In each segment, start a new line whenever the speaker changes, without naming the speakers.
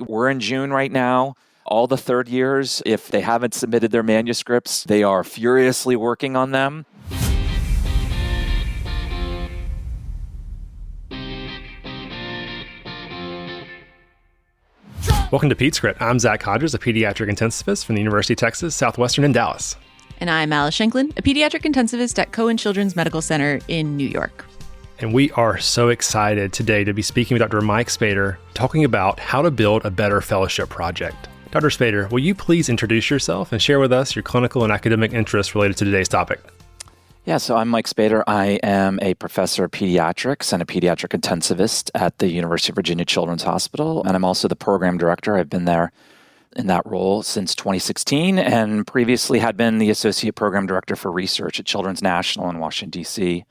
We're in June right now. All the third years, if they haven't submitted their manuscripts, they are furiously working on them.
Welcome to PedsCrit. I'm Zach Hodges, a pediatric intensivist from the University of Texas Southwestern in Dallas.
And I'm Alice Shanklin, a pediatric intensivist at Cohen Children's Medical Center in New York.
And we are so excited today to be speaking with Dr. Mike Spaeder, talking about how to build a better fellowship project. Dr. Spaeder, will you please introduce yourself and share with us your clinical and academic interests related to today's topic?
Yeah, so I'm Mike Spaeder. I am a professor of pediatrics and a pediatric intensivist at the University of Virginia Children's Hospital, and I'm also the program director. I've been there in that role since 2016, and previously had been the associate program director for research at Children's National in Washington, D.C.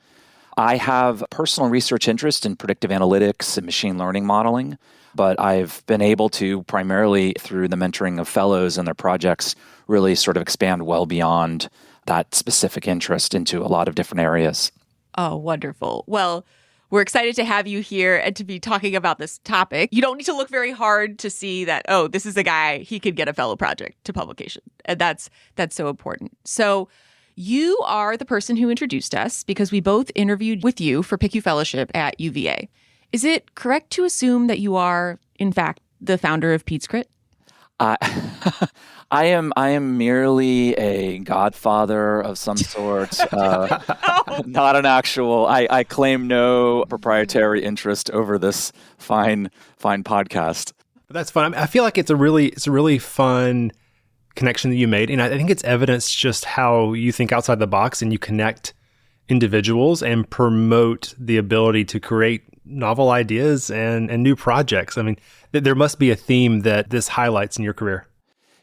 I have personal research interest in predictive analytics and machine learning modeling, but I've been able to, primarily through the mentoring of fellows and their projects, really sort of expand well beyond that specific interest into a lot of different areas.
Oh, wonderful. Well, we're excited to have you here and to be talking about this topic. You don't need to look very hard to see that, oh, this is a guy, he could get a fellow project to publication. And that's so important. So you are the person who introduced us because we both interviewed with you for PICU Fellowship at UVA. Is it correct to assume that you are, in fact, the founder of PedsCrit?
I am merely a godfather of some sort, not an actual. I claim no proprietary interest over this fine podcast.
But that's fun. I feel like it's a really fun connection that you made, and I think it's evidence just how you think outside the box and you connect individuals and promote the ability to create novel ideas and new projects. I mean, there must be a theme that this highlights in your career.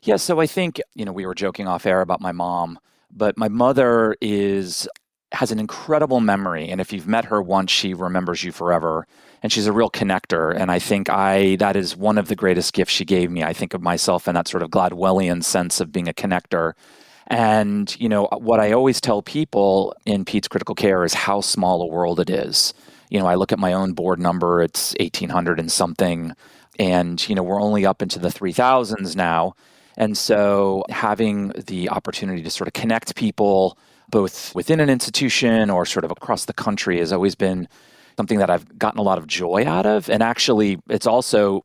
Yeah, so I think, we were joking off air about my mom, but my mother has an incredible memory. And if you've met her once, she remembers you forever. And she's a real connector. And I think that is one of the greatest gifts she gave me. I think of myself in that sort of Gladwellian sense of being a connector. And, what I always tell people in Peds Critical Care is how small a world it is. I look at my own board number, it's 1,800 and something. And, we're only up into the 3,000s now. And so having the opportunity to sort of connect people both within an institution or sort of across the country has always been something that I've gotten a lot of joy out of. And actually, it's also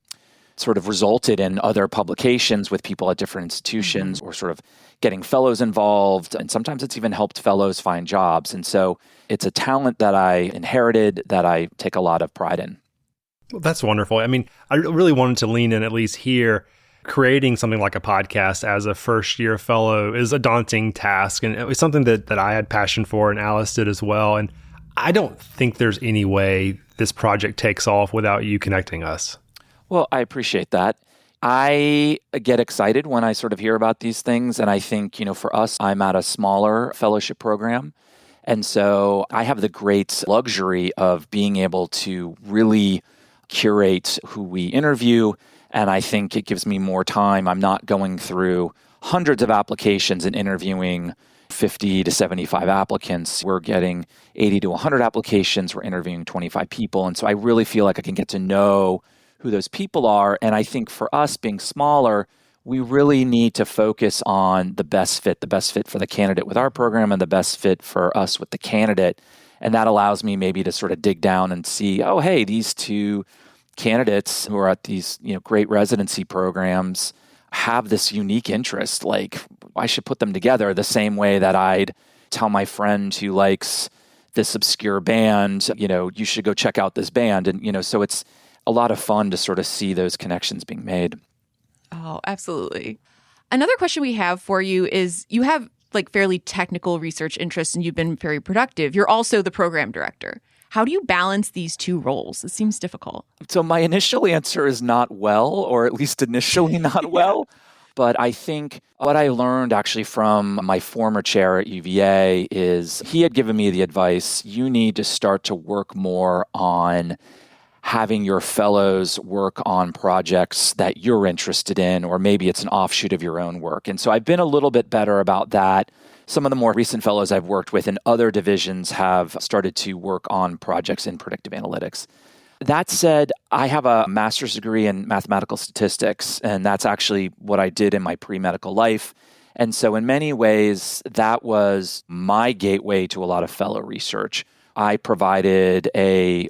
sort of resulted in other publications with people at different institutions or sort of getting fellows involved. And sometimes it's even helped fellows find jobs. And so it's a talent that I inherited that I take a lot of pride in.
Well, that's wonderful. I mean, I really wanted to lean in at least here. Creating something like a podcast as a first-year fellow is a daunting task, and it was something that I had passion for, and Alice did as well. And I don't think there's any way this project takes off without you connecting us.
Well, I appreciate that. I get excited when I sort of hear about these things, and I think, for us, I'm at a smaller fellowship program, and so I have the great luxury of being able to really curate who we interview. And I think it gives me more time. I'm not going through hundreds of applications and interviewing 50 to 75 applicants. We're getting 80 to 100 applications. We're interviewing 25 people. And so I really feel like I can get to know who those people are. And I think for us being smaller, we really need to focus on the best fit for the candidate with our program and the best fit for us with the candidate. And that allows me maybe to sort of dig down and see, oh, hey, these two candidates who are at these great residency programs have this unique interest. Like, I should put them together the same way that I'd tell my friend who likes this obscure band, you should go check out this band. And, so it's a lot of fun to sort of see those connections being made.
Oh, absolutely. Another question we have for you is you have fairly technical research interests and you've been very productive. You're also the program director. How do you balance these two roles? It seems difficult.
So my initial answer is not well, or at least initially not well. But I think what I learned actually from my former chair at UVA is he had given me the advice, you need to start to work more on having your fellows work on projects that you're interested in, or maybe it's an offshoot of your own work. And so I've been a little bit better about that. Some of the more recent fellows I've worked with in other divisions have started to work on projects in predictive analytics. That said, I have a master's degree in mathematical statistics, and that's actually what I did in my pre-medical life. And so in many ways, that was my gateway to a lot of fellow research. I provided a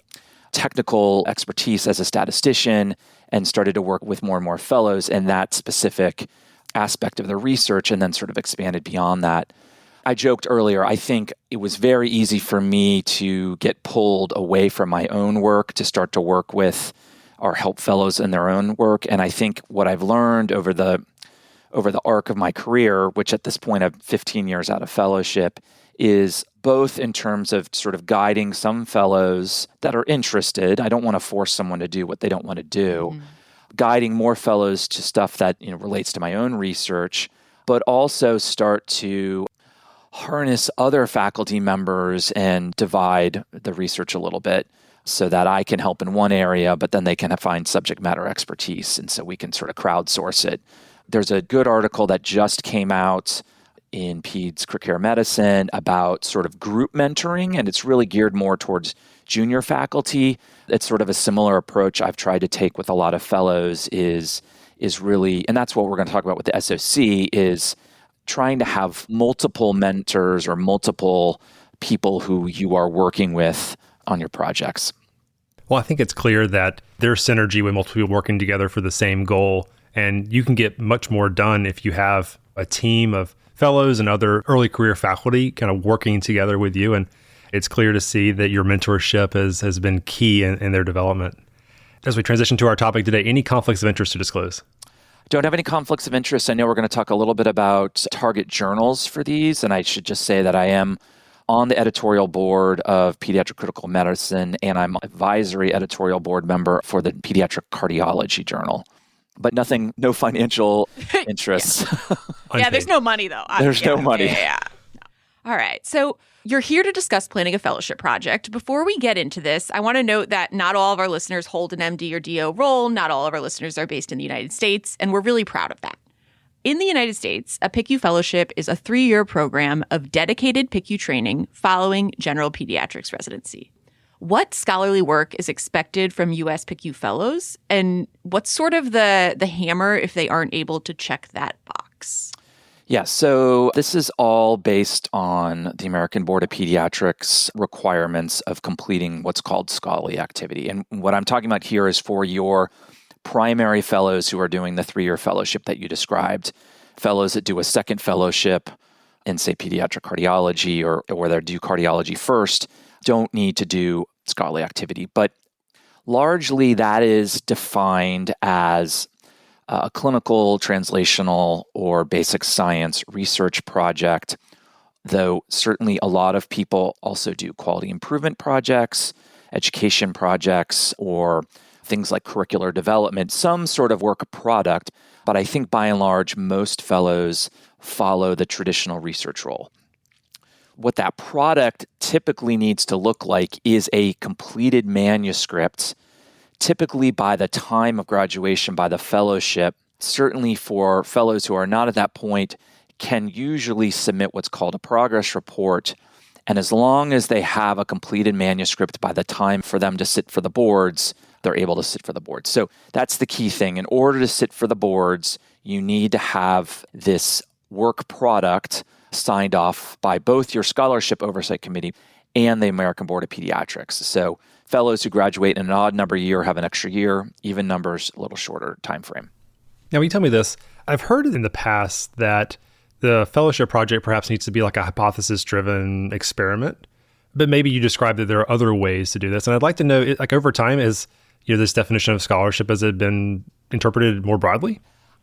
technical expertise as a statistician and started to work with more and more fellows in that specific aspect of the research, and then sort of expanded beyond that. I joked earlier, I think it was very easy for me to get pulled away from my own work to start to work with our help fellows in their own work. And I think what I've learned over the arc of my career, which at this point I'm 15 years out of fellowship, is both in terms of sort of guiding some fellows that are interested. I don't want to force someone to do what they don't want to do. Guiding more fellows to stuff that relates to my own research, but also start to harness other faculty members and divide the research a little bit so that I can help in one area, but then they can find subject matter expertise. And so we can sort of crowdsource it. There's a good article that just came out in Peds Critical Care Medicine about sort of group mentoring, and it's really geared more towards junior faculty. It's sort of a similar approach I've tried to take with a lot of fellows is really, and that's what we're going to talk about with the SOC, is trying to have multiple mentors or multiple people who you are working with on your projects.
Well, I think it's clear that there's synergy with multiple people working together for the same goal, and you can get much more done if you have a team of fellows and other early career faculty kind of working together with you. And it's clear to see that your mentorship has been key in their development. As we transition to our topic today, any conflicts of interest to disclose?
Don't have any conflicts of interest. I know we're going to talk a little bit about target journals for these, and I should just say that I am on the editorial board of Pediatric Critical Medicine, and I'm advisory editorial board member for the Pediatric Cardiology Journal. But no financial interests.
Yeah, there's no money, though.
There's no money.
Yeah. All right. So you're here to discuss planning a fellowship project. Before we get into this, I want to note that not all of our listeners hold an MD or DO role. Not all of our listeners are based in the United States, and we're really proud of that. In the United States, a PICU fellowship is a 3-year program of dedicated PICU training following general pediatrics residency. What scholarly work is expected from U.S. PICU fellows, and what's sort of the hammer if they aren't able to check that box?
Yeah, so this is all based on the American Board of Pediatrics requirements of completing what's called scholarly activity. And what I'm talking about here is for your primary fellows who are doing the 3-year fellowship that you described. Fellows that do a second fellowship in, say, pediatric cardiology or they do cardiology first don't need to do scholarly activity. But largely that is defined as a clinical, translational, or basic science research project, though certainly a lot of people also do quality improvement projects, education projects, or things like curricular development, some sort of work product. But I think by and large, most fellows follow the traditional research role. What that product typically needs to look like is a completed manuscript, typically by the time of graduation by the fellowship. Certainly for fellows who are not at that point, can usually submit what's called a progress report. And as long as they have a completed manuscript by the time for them to sit for the boards, they're able to sit for the boards. So that's the key thing. In order to sit for the boards, you need to have this work product signed off by both your scholarship oversight committee and the American Board of Pediatrics. So fellows who graduate in an odd number year have an extra year, even numbers a little shorter time frame.
Now, will you tell me this? I've heard in the past that the fellowship project perhaps needs to be like a hypothesis-driven experiment, but maybe you described that there are other ways to do this. And I'd like to know, like over time, is this definition of scholarship, has it been interpreted more broadly?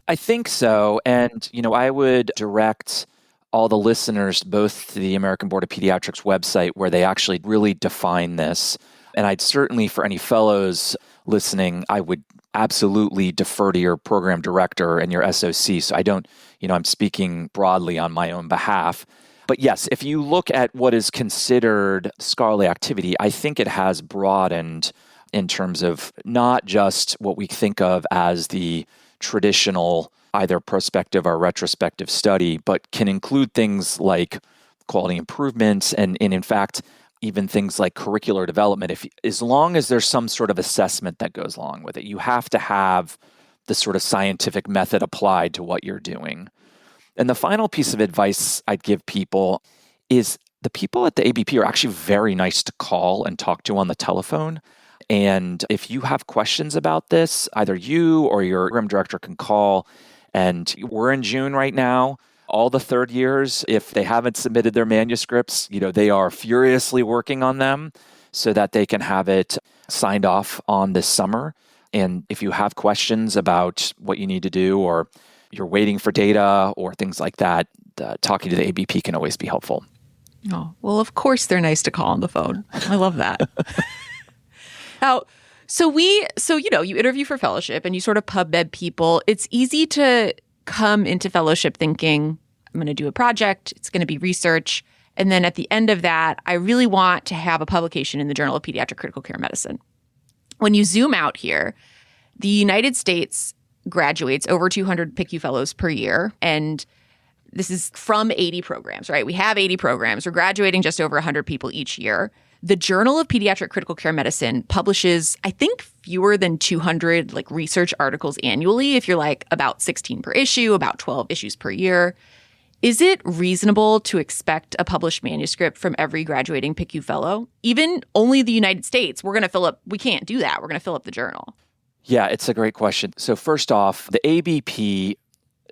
I think so. And, I would direct all the listeners both to the American Board of Pediatrics website where they actually really define this. And I'd certainly, for any fellows listening, I would absolutely defer to your program director and your SOC. So I don't, I'm speaking broadly on my own behalf. But yes, if you look at what is considered scholarly activity, I think it has broadened in terms of not just what we think of as the traditional either prospective or retrospective study, but can include things like quality improvements. And in fact, even things like curricular development, as long as there's some sort of assessment that goes along with it, you have to have the sort of scientific method applied to what you're doing. And the final piece of advice I'd give people is the people at the ABP are actually very nice to call and talk to on the telephone. And if you have questions about this, either you or your program director can call. And we're in June right now. All the third years, if they haven't submitted their manuscripts, they are furiously working on them so that they can have it signed off on this summer. And if you have questions about what you need to do, or you're waiting for data or things like that, talking to the ABP can always be helpful.
Oh, well, of course they're nice to call on the phone. I love that. Now, you interview for fellowship and you sort of PubMed people. It's easy to come into fellowship thinking, I'm going to do a project, it's going to be research, and then at the end of that, I really want to have a publication in the Journal of Pediatric Critical Care Medicine. When you zoom out here, the United States graduates over 200 PICU Fellows per year, and this is from 80 programs, right? We have 80 programs. We're graduating just over 100 people each year. The Journal of Pediatric Critical Care Medicine publishes, I think, fewer than 200 research articles annually, if you're about 16 per issue, about 12 issues per year. Is it reasonable to expect a published manuscript from every graduating PICU fellow? Even only the United States, we can't do that. We're going to fill up the journal.
Yeah, it's a great question. So first off, the ABP,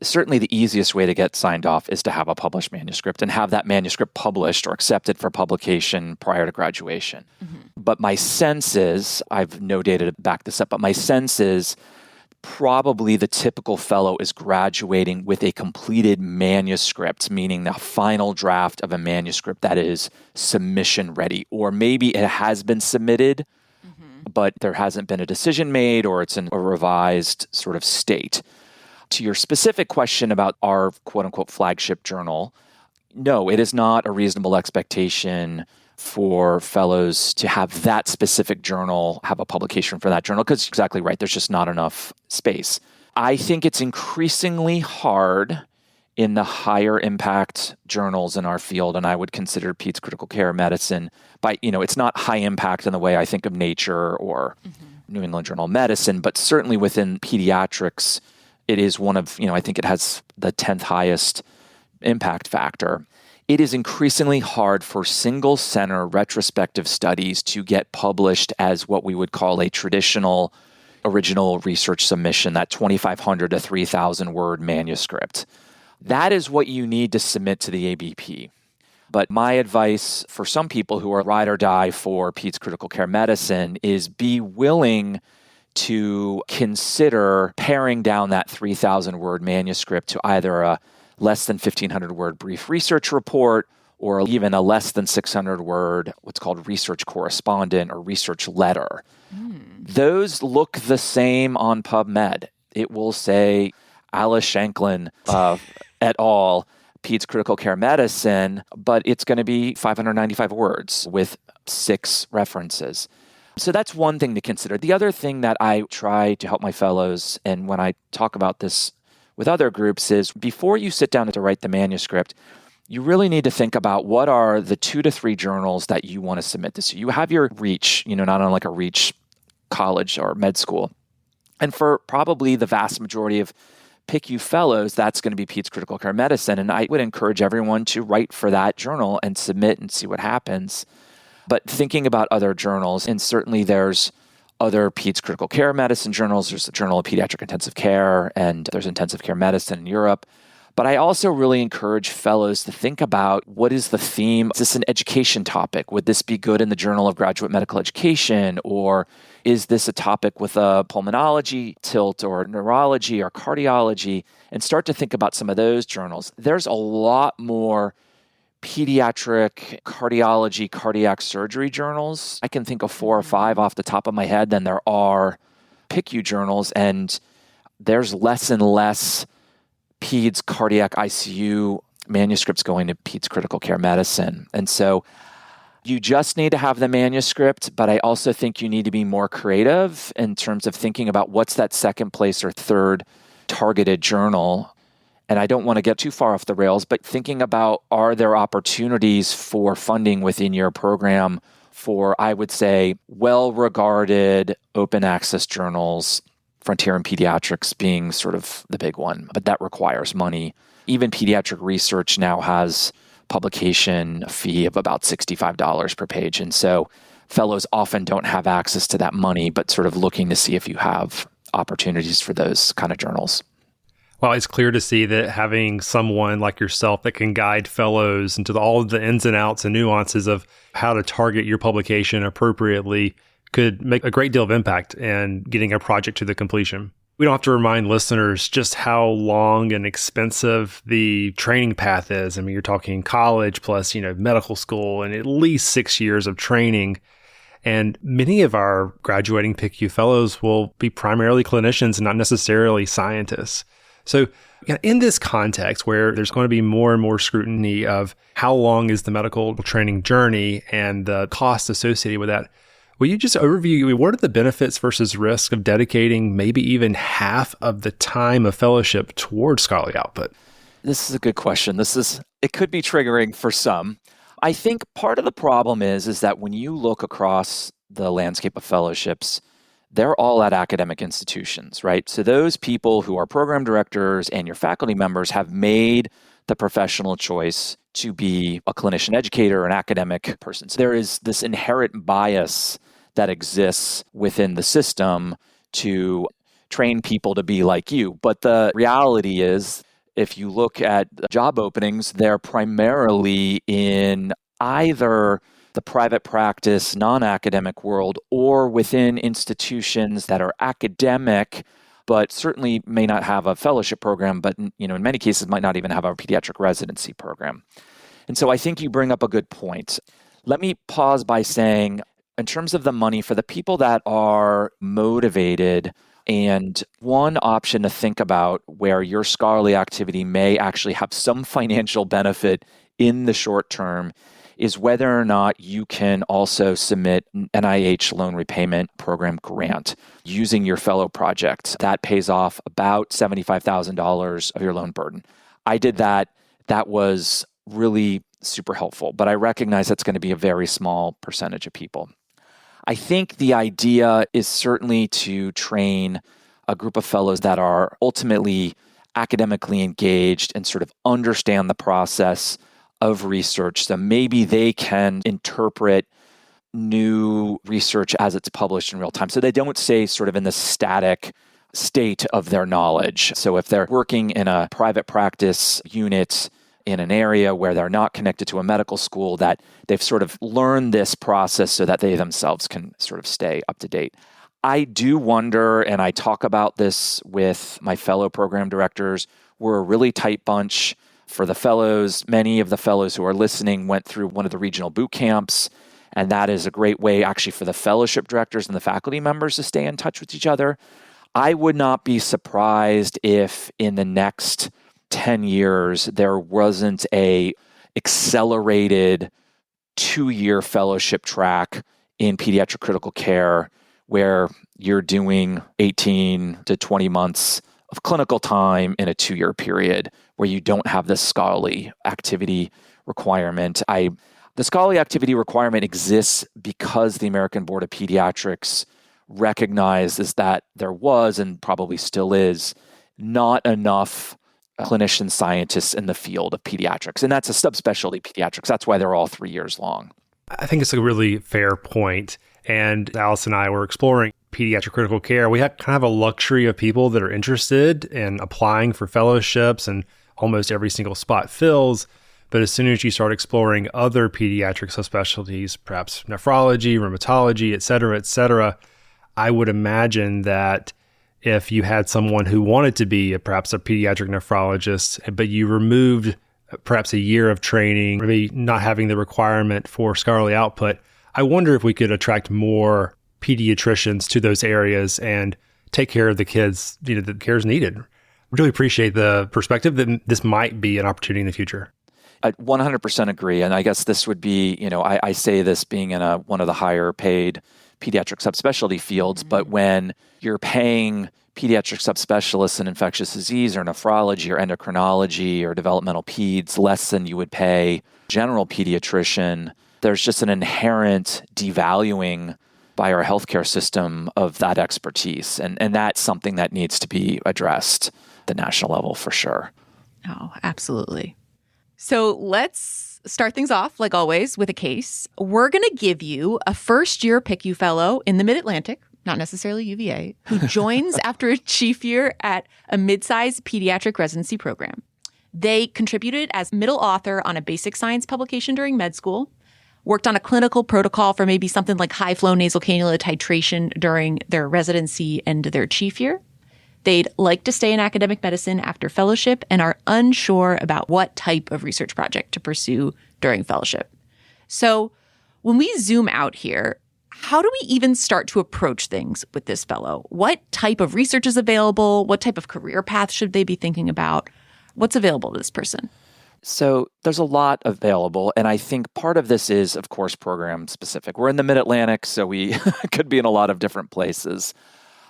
certainly the easiest way to get signed off is to have a published manuscript and have that manuscript published or accepted for publication prior to graduation. Mm-hmm. But my sense is, I've no data to back this up, but my sense is probably the typical fellow is graduating with a completed manuscript, meaning the final draft of a manuscript that is submission ready, or maybe it has been submitted, but there hasn't been a decision made, or it's in a revised sort of state. To your specific question about our quote-unquote flagship journal, no, it is not a reasonable expectation for fellows to have that specific journal, have a publication for that journal, because exactly right, there's just not enough space. I think it's increasingly hard in the higher impact journals in our field, and I would consider Peds Critical Care Medicine, it's not high impact in the way I think of Nature or New England Journal of Medicine, but certainly within pediatrics, it is one of, I think it has the 10th highest impact factor. It is increasingly hard for single center retrospective studies to get published as what we would call a traditional original research submission, that 2,500 to 3,000 word manuscript. That is what you need to submit to the ABP. But my advice for some people who are ride or die for Peds Critical Care Medicine is be willing to consider paring down that 3,000 word manuscript to either a less than 1,500 word brief research report or even a less than 600 word, what's called research correspondent or research letter. Those look the same on PubMed. It will say Alice Shanklin et al., Peds Critical Care Medicine, but it's going to be 595 words with 6 references. So that's one thing to consider. The other thing that I try to help my fellows, and when I talk about this with other groups, is before you sit down to write the manuscript, you really need to think about what are the 2 to 3 journals that you want to submit this to. You have your reach, not on a reach college or med school. And for probably the vast majority of PICU Fellows, that's going to be Peds Critical Care Medicine. And I would encourage everyone to write for that journal and submit and see what happens. But thinking about other journals, and certainly there's other Peds Critical Care Medicine journals. There's the Journal of Pediatric Intensive Care, and there's Intensive Care Medicine in Europe. But I also really encourage fellows to think about, what is the theme? Is this an education topic? Would this be good in the Journal of Graduate Medical Education? Or is this a topic with a pulmonology tilt or neurology or cardiology? And start to think about some of those journals. There's a lot more pediatric cardiology, cardiac surgery journals. I can think of 4 or 5 off the top of my head than there are PICU journals. And there's less and less Peds cardiac ICU manuscripts going to Peds Critical Care Medicine. And so you just need to have the manuscript, but I also think you need to be more creative in terms of thinking about what's that second place or third targeted journal. And I don't want to get too far off the rails, but thinking about, are there opportunities for funding within your program for, I would say, well-regarded open access journals, Frontier in Pediatrics being sort of the big one, but that requires money. Even pediatric research now has publication fee of about $65 per page. And so fellows often don't have access to that money, but sort of looking to see if you have opportunities for those kind of journals.
Well, it's clear to see that having someone like yourself that can guide fellows into all of the ins and outs and nuances of how to target your publication appropriately could make a great deal of impact in getting a project to the completion. We don't have to remind listeners just how long and expensive the training path is. I mean, you're talking college plus, medical school and at least 6 years of training. And many of our graduating PICU fellows will be primarily clinicians and not necessarily scientists. So in this context where there's going to be more and more scrutiny of how long is the medical training journey and the cost associated with that, will you just overview what are the benefits versus risks of dedicating maybe even half of the time of fellowship towards scholarly output?
This is a good question. It could be triggering for some. I think part of the problem is that when you look across the landscape of fellowships, they're all at academic institutions, right? So those people who are program directors and your faculty members have made the professional choice to be a clinician educator or an academic person. So there is this inherent bias that exists within the system to train people to be like you. But the reality is, if you look at job openings, they're primarily in either the private practice, non-academic world, or within institutions that are academic, but certainly may not have a fellowship program, but in many cases might not even have a pediatric residency program. And so I think you bring up a good point. Let me pause by saying, in terms of the money, for the people that are motivated, and one option to think about where your scholarly activity may actually have some financial benefit in the short term is whether or not you can also submit an NIH loan repayment program grant using your fellow project. That pays off about $75,000 of your loan burden. I did that. That was really super helpful, but I recognize that's going to be a very small percentage of people. I think the idea is certainly to train a group of fellows that are ultimately academically engaged and sort of understand the process of research. So maybe they can interpret new research as it's published in real time. So they don't stay sort of in the static state of their knowledge. So if they're working in a private practice unit in an area where they're not connected to a medical school, that they've sort of learned this process so that they themselves can sort of stay up to date. I do wonder, and I talk about this with my fellow program directors, we're a really tight bunch. For the fellows, many of the fellows who are listening went through one of the regional boot camps, and that is a great way actually for the fellowship directors and the faculty members to stay in touch with each other. I would not be surprised if in the next 10 years there wasn't a accelerated 2-year fellowship track in pediatric critical care where you're doing 18 to 20 months of clinical time in a 2-year period where you don't have this scholarly activity requirement. The scholarly activity requirement exists because the American Board of Pediatrics recognizes that there was, and probably still is, not enough clinician scientists in the field of pediatrics. And that's a subspecialty pediatrics. That's why they're all 3 years long.
I think it's a really fair point. And Alice and I were exploring pediatric critical care. We have kind of a luxury of people that are interested in applying for fellowships, and almost every single spot fills. But as soon as you start exploring other pediatric subspecialties, perhaps nephrology, rheumatology, et cetera, I would imagine that if you had someone who wanted to be perhaps a pediatric nephrologist, but you removed perhaps a year of training, maybe not having the requirement for scholarly output, I wonder if we could attract more pediatricians to those areas and take care of the kids, the care is needed. Really appreciate the perspective that this might be an opportunity in the future.
I 100% agree. And I guess this would be, I say this being in one of the higher paid pediatric subspecialty fields, but when you're paying pediatric subspecialists in infectious disease or nephrology or endocrinology or developmental peds less than you would pay general pediatrician. There's just an inherent devaluing by our healthcare system of that expertise. And that's something that needs to be addressed at the national level for sure.
Oh, absolutely. So let's start things off, like always, with a case. We're going to give you a first-year PICU Fellow in the Mid-Atlantic, not necessarily UVA, who joins after a chief year at a mid-sized pediatric residency program. They contributed as middle author on a basic science publication during med school, worked on a clinical protocol for maybe something like high-flow nasal cannula titration during their residency and their chief year. They'd like to stay in academic medicine after fellowship and are unsure about what type of research project to pursue during fellowship. So when we zoom out here, how do we even start to approach things with this fellow? What type of research is available? What type of career path should they be thinking about? What's available to this person?
So there's a lot available. And I think part of this is, of course, program specific. We're in the Mid-Atlantic, so we could be in a lot of different places.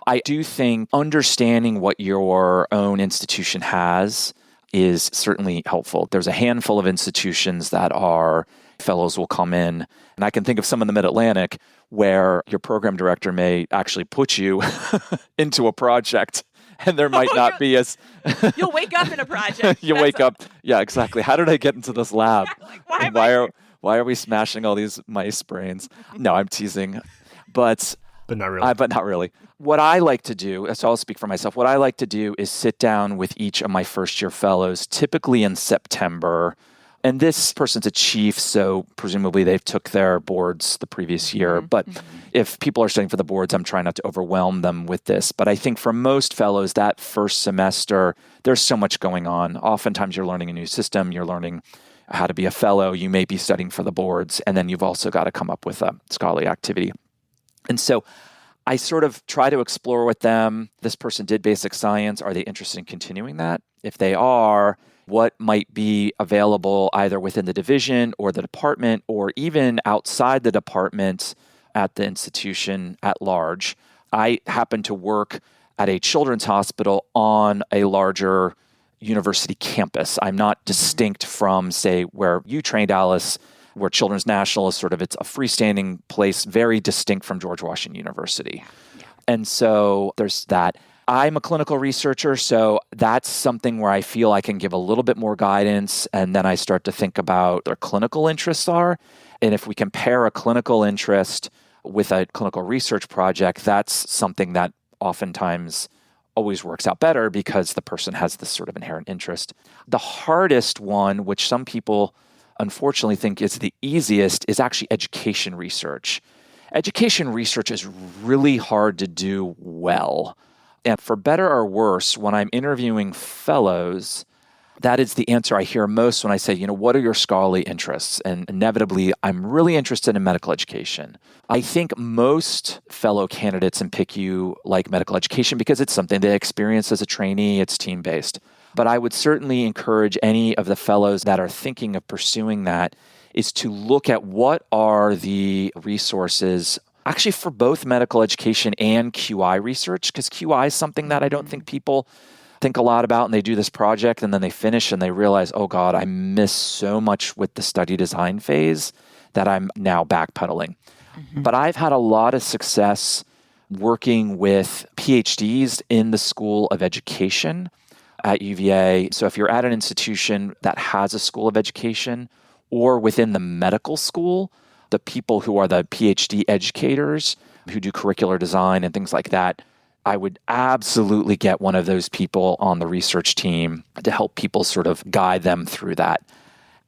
I do think understanding what your own institution has is certainly helpful. There's a handful of institutions that are fellows will come in. And I can think of some in the Mid-Atlantic where your program director may actually put you into a project. And there might not be as...
You'll wake up in a project.
You wake up. Yeah, exactly. How did I get into this lab?
Like,
why are we smashing all these mice brains? No, I'm teasing. But
not really.
But not really. What I like to do, so I'll speak for myself, what I like to do is sit down with each of my first-year fellows, typically in September. And this person's a chief, so presumably they've took their boards the previous year. But if people are studying for the boards, I'm trying not to overwhelm them with this. But I think for most fellows, that first semester, there's so much going on. Oftentimes you're learning a new system, you're learning how to be a fellow, you may be studying for the boards, and then you've also got to come up with a scholarly activity. And so I sort of try to explore with them, this person did basic science, are they interested in continuing that? If they are, what might be available either within the division or the department or even outside the department at the institution at large. I happen to work at a children's hospital on a larger university campus. I'm not distinct from, say, where you trained, Alice, where Children's National is sort of, it's a freestanding place, very distinct from George Washington University. Yeah. And so there's that. I'm a clinical researcher, so that's something where I feel I can give a little bit more guidance, and then I start to think about what their clinical interests are. And if we compare a clinical interest with a clinical research project, that's something that oftentimes always works out better because the person has this sort of inherent interest. The hardest one, which some people unfortunately think is the easiest, is actually education research. Education research is really hard to do well. And for better or worse, when I'm interviewing fellows, that is the answer I hear most when I say, what are your scholarly interests? And inevitably, I'm really interested in medical education. I think most fellow candidates in PICU like medical education because it's something they experience as a trainee, it's team-based. But I would certainly encourage any of the fellows that are thinking of pursuing that is to look at what are the resources actually for both medical education and QI research, because QI is something that I don't think people think a lot about, and they do this project and then they finish and they realize, oh God, I missed so much with the study design phase that I'm now backpedaling. But I've had a lot of success working with PhDs in the School of Education at UVA. So if you're at an institution that has a School of Education or within the medical school, the people who are the PhD educators who do curricular design and things like that, I would absolutely get one of those people on the research team to help people sort of guide them through that.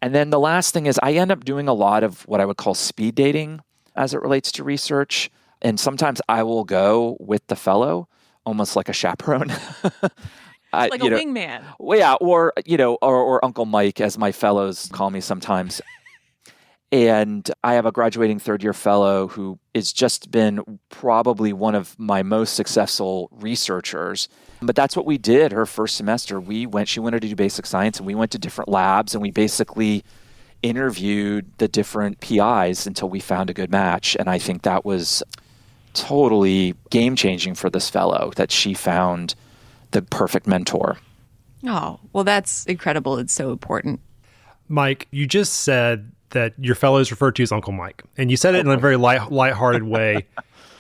And then the last thing is I end up doing a lot of what I would call speed dating as it relates to research. And sometimes I will go with the fellow, almost like a chaperone.
Like a wingman.
Well, yeah, or Uncle Mike, as my fellows call me sometimes. And I have a graduating third-year fellow who has just been probably one of my most successful researchers. But that's what we did her first semester. She wanted to do basic science, and we went to different labs, and we basically interviewed the different PIs until we found a good match. And I think that was, totally game-changing for this fellow that she found the perfect mentor.
Oh, well, that's incredible. It's so important.
Mike, you just said that your fellow is referred to as Uncle Mike, and you said it in a very lighthearted way.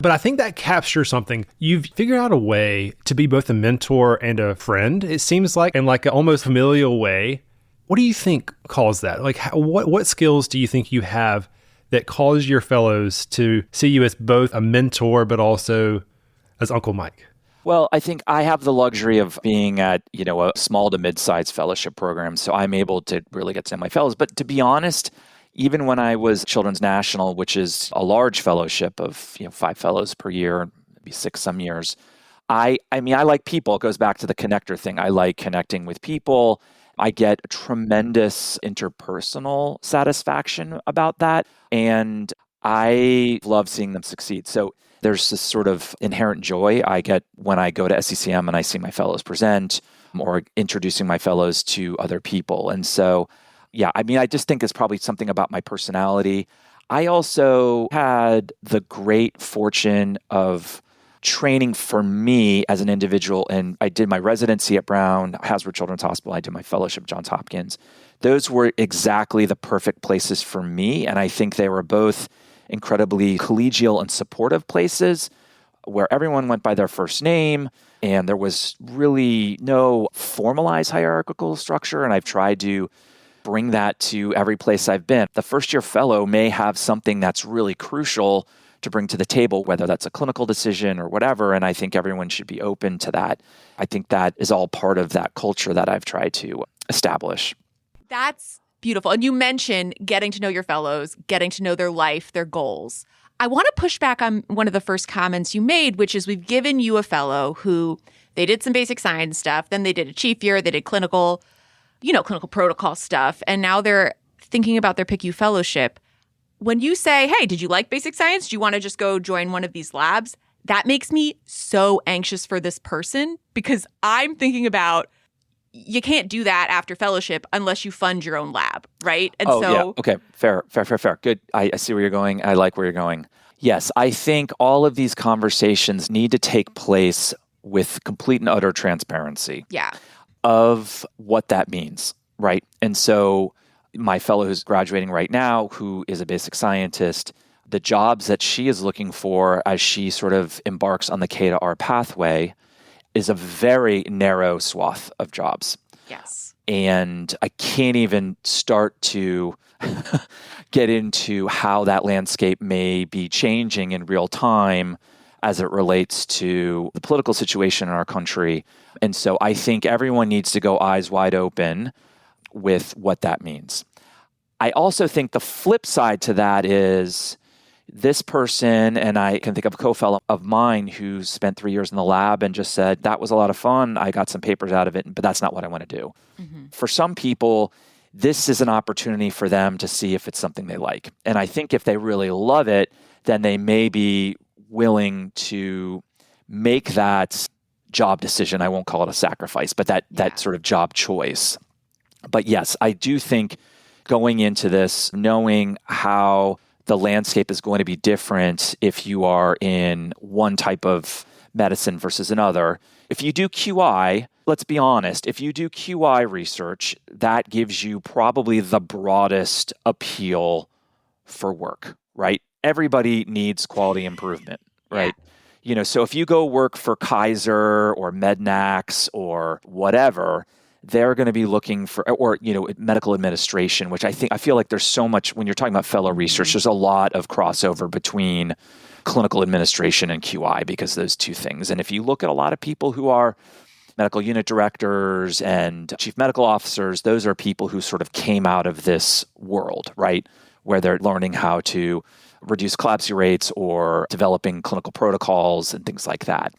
But I think that captures something. You've figured out a way to be both a mentor and a friend, it seems like, in like an almost familial way. What do you think caused that? Like, what skills do you think you have that cause your fellows to see you as both a mentor, but also as Uncle Mike?
Well, I think I have the luxury of being at, a small to mid-sized fellowship program, so I'm able to really get to know my fellows. But to be honest, even when I was Children's National, which is a large fellowship of 5 fellows per year, maybe 6 some years, I like people. It goes back to the connector thing. I like connecting with people. I get tremendous interpersonal satisfaction about that, and I love seeing them succeed. So there's this sort of inherent joy I get when I go to SCCM and I see my fellows present or introducing my fellows to other people. And so, I just think it's probably something about my personality. I also had the great fortune of training for me as an individual, and I did my residency at Brown, Hasbro Children's Hospital. I did my fellowship at Johns Hopkins. Those were exactly the perfect places for me, and I think they were both incredibly collegial and supportive places where everyone went by their first name and there was really no formalized hierarchical structure. And I've tried to bring that to every place I've been. The first-year fellow may have something that's really crucial to bring to the table, whether that's a clinical decision or whatever, and I think everyone should be open to that. I think that is all part of that culture that I've tried to establish.
That's beautiful. And you mentioned getting to know your fellows, getting to know their life, their goals. I want to push back on one of the first comments you made, which is we've given you a fellow who they did some basic science stuff, then they did a chief year, they did clinical protocol stuff, and now they're thinking about their PICU fellowship. When you say, hey, did you like basic science? Do you want to just go join one of these labs? That makes me so anxious for this person because I'm thinking about you can't do that after fellowship unless you fund your own lab, right? And
Okay. Fair. Good. I see where you're going. I like where you're going. Yes, I think all of these conversations need to take place with complete and utter transparency of what that means, right? And so my fellow who's graduating right now, who is a basic scientist, the jobs that she is looking for as she sort of embarks on the K to R pathway is a very narrow swath of jobs.
Yes.
And I can't even start to get into how that landscape may be changing in real time as it relates to the political situation in our country. And so I think everyone needs to go eyes wide open with what that means. I also think the flip side to that is this person, and I can think of a co-fellow of mine who spent 3 years in the lab and just said, that was a lot of fun. I got some papers out of it, but that's not what I want to do. Mm-hmm. For some people, this is an opportunity for them to see if it's something they like. And I think if they really love it, then they may be willing to make that job decision. I won't call it a sacrifice, but that sort of job choice. But yes, I do think going into this, knowing how the landscape is going to be different if you are in one type of medicine versus another. If you do QI, let's be honest, if you do QI research, that gives you probably the broadest appeal for work, right? Everybody needs quality improvement, right? Yeah. So if you go work for Kaiser or Mednax or whatever, they're going to be looking for, or, medical administration, which I feel like there's so much, when you're talking about fellow research, there's a lot of crossover between clinical administration and QI because those two things. And if you look at a lot of people who are medical unit directors and chief medical officers, those are people who sort of came out of this world, right? Where they're learning how to reduce collapse rates or developing clinical protocols and things like that.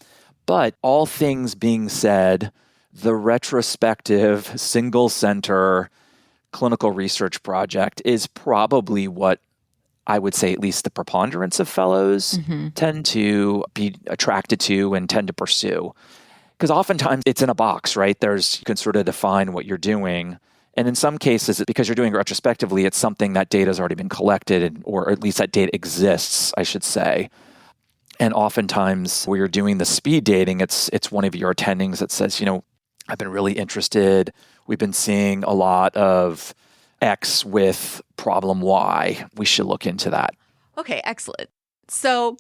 But all things being said, the retrospective single center clinical research project is probably what I would say at least the preponderance of fellows tend to be attracted to and tend to pursue. Because oftentimes it's in a box, right? You can sort of define what you're doing. And in some cases, because you're doing it retrospectively, it's something that data has already been collected, or at least that data exists, I should say. And oftentimes where you're doing the speed dating, it's one of your attendings that says, I've been really interested. We've been seeing a lot of X with problem Y. We should look into that.
Okay, excellent. So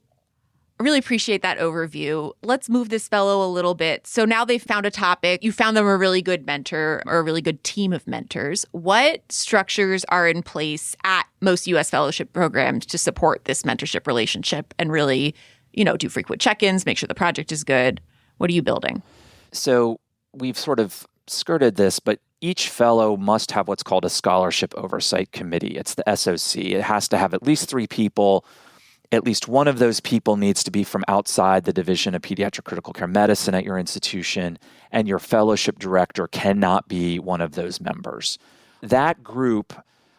I really appreciate that overview. Let's move this fellow a little bit. So now they've found a topic. You found them a really good mentor or a really good team of mentors. What structures are in place at most U.S. fellowship programs to support this mentorship relationship and really, do frequent check-ins, make sure the project is good? What are you building?
So we've sort of skirted this, but each fellow must have what's called a scholarship oversight committee. It's the SOC. It has to have at least 3 people. At least one of those people needs to be from outside the Division of Pediatric Critical Care Medicine at your institution, and your fellowship director cannot be one of those members. That group,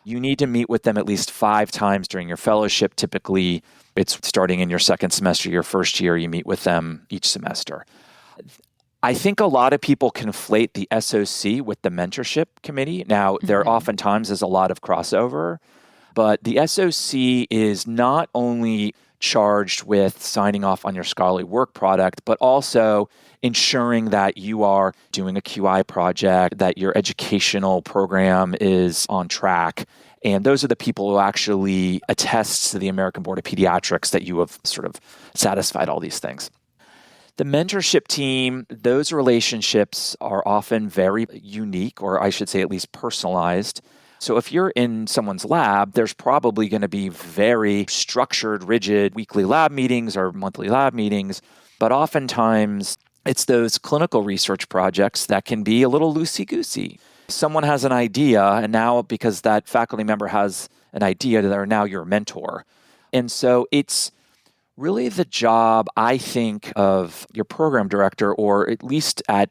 you need to meet with them at least 5 times during your fellowship. Typically, it's starting in your second semester, your first year, you meet with them each semester. I think a lot of people conflate the SOC with the mentorship committee. Now, there oftentimes is a lot of crossover. But the SOC is not only charged with signing off on your scholarly work product, but also ensuring that you are doing a QI project, that your educational program is on track. And those are the people who actually attest to the American Board of Pediatrics that you have sort of satisfied all these things. The mentorship team, those relationships are often very unique, or I should say at least personalized. So if you're in someone's lab, there's probably going to be very structured, rigid weekly lab meetings or monthly lab meetings. But oftentimes, it's those clinical research projects that can be a little loosey-goosey. Someone has an idea, and now because that faculty member has an idea, they're now your mentor. And so it's really the job, I think, of your program director, or at least at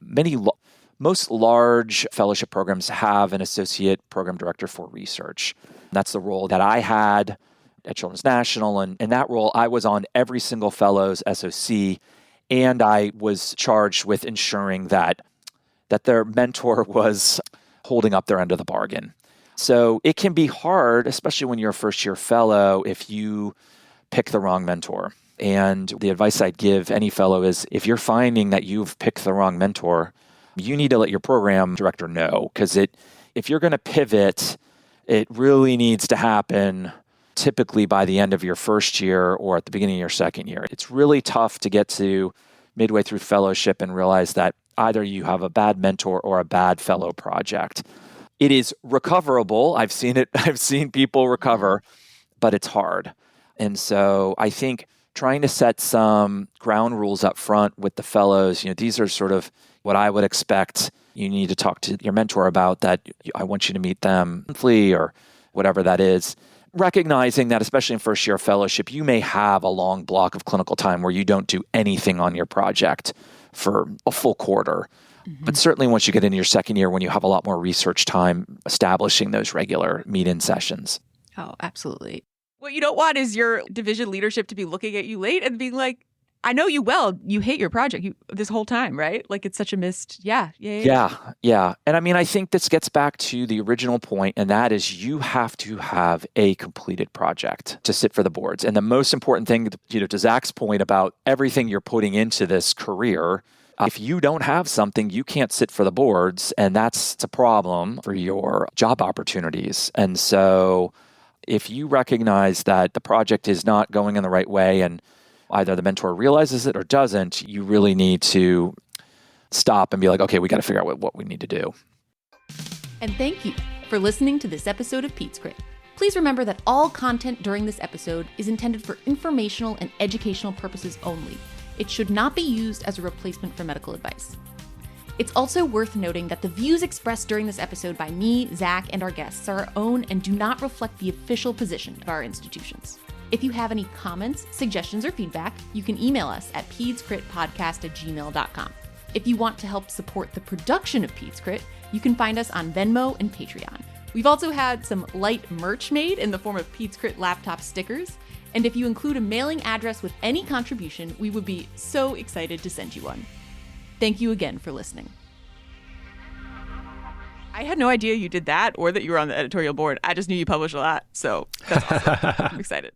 most large fellowship programs have an associate program director for research. That's the role that I had at Children's National. And in that role, I was on every single fellow's SOC, and I was charged with ensuring that their mentor was holding up their end of the bargain. So it can be hard, especially when you're a first-year fellow, if you pick the wrong mentor. And the advice I'd give any fellow is if you're finding that you've picked the wrong mentor, you need to let your program director know, because if you're going to pivot, it really needs to happen typically by the end of your first year or at the beginning of your second year. It's really tough to get to midway through fellowship and realize that either you have a bad mentor or a bad fellow project. It is recoverable. I've seen people recover, but it's hard. And so I think trying to set some ground rules up front with the fellows, these are sort of what I would expect you need to talk to your mentor about, that I want you to meet them monthly or whatever that is. Recognizing that, especially in first year fellowship, you may have a long block of clinical time where you don't do anything on your project for a full quarter. Mm-hmm. But certainly once you get into your second year, when you have a lot more research time, establishing those regular meet-in sessions.
Oh, absolutely. What you don't want is your division leadership to be looking at you late and being like, I know you well. You hate your project this whole time, right? Like it's such a missed. Yeah. And I mean, I think this gets back to the original point, and that is you have to have a completed project to sit for the boards. And the most important thing, to Zach's point about everything you're putting into this career, if you don't have something, you can't sit for the boards, and that's a problem for your job opportunities. And so if you recognize that the project is not going in the right way, and either the mentor realizes it or doesn't, you really need to stop and be like, okay, we got to figure out what we need to do.
And thank you for listening to this episode of Peds Crit. Please remember that all content during this episode is intended for informational and educational purposes only. It should not be used as a replacement for medical advice. It's also worth noting that the views expressed during this episode by me, Zach, and our guests are our own and do not reflect the official position of our institutions. If you have any comments, suggestions, or feedback, you can email us at pedscritpodcast@gmail.com. If you want to help support the production of Peds Crit, you can find us on Venmo and Patreon. We've also had some light merch made in the form of Peds Crit laptop stickers, and if you include a mailing address with any contribution, we would be so excited to send you one. Thank you again for listening.
I had no idea you did that or that you were on the editorial board. I just knew you published a lot, so that's awesome. I'm excited.